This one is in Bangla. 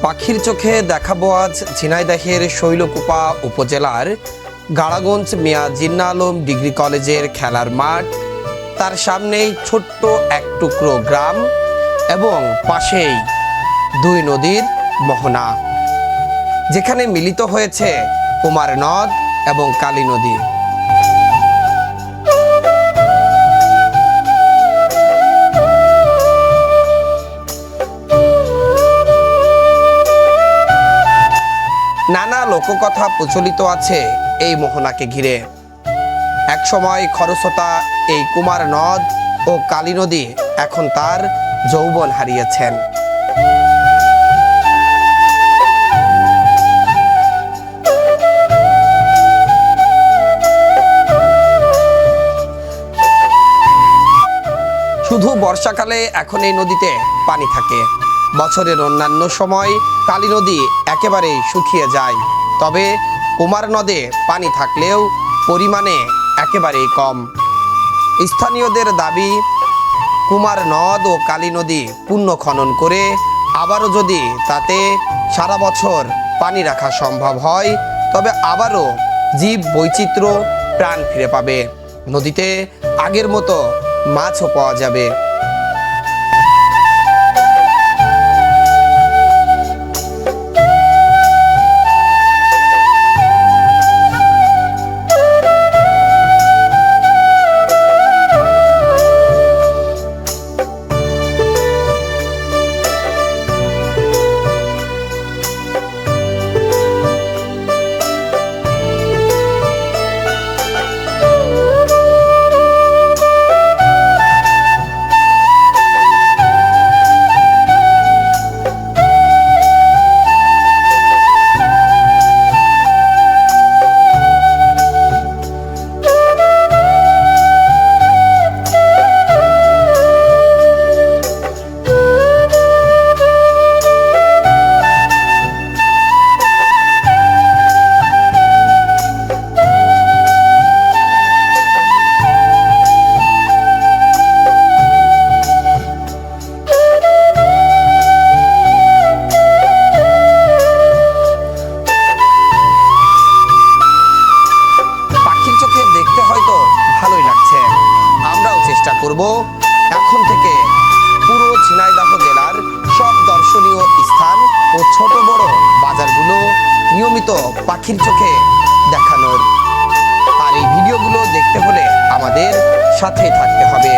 পাখির চোখে দেখাবো আজ ঝিনাইদহের শৈলকুপা উপজেলার গাড়াগঞ্জ মিয়া জিন্না আলম ডিগ্রি কলেজের খেলার মাঠ, তার সামনেই ছোট্ট এক টুকরো গ্রাম এবং পাশেই দুই নদীর মোহনা, যেখানে মিলিত হয়েছে কুমার নদ এবং কালী নদী। নানা লোককথা প্রচলিত আছে এই মোহনাকে ঘিরে। একসময় খরস্রোতা এই কুমার নদ ও কালী নদী এখন তার যৌবন হারিয়েছেন। শুধু বর্ষাকালে এখন এই নদীতে পানি থাকে, বছরের অন্যান্য সময় কালী নদী একেবারেই শুকিয়ে যায়। তবে কুমার নদে পানি থাকলেও পরিমাণে একেবারেই কম। স্থানীয়দের দাবি, কুমার নদ ও কালী নদী পুনঃ খনন করে আবারও যদি তাতে সারা বছর পানি রাখা সম্ভব হয়, তবে আবারও জীব বৈচিত্র্য প্রাণ ফিরে পাবে। নদীতে আগের মতো মাছও পাওয়া যাবে। ভালোই লাগছে। আমরাও চেষ্টা করব এখন থেকে পুরো ঝিনাইদহ জেলার সব দর্শনীয় স্থান ও ছোট বড় বাজারগুলো নিয়মিত পাখির চোখে দেখানোর। আর এই ভিডিওগুলো দেখতে হলে আমাদের সাথেই থাকতে হবে।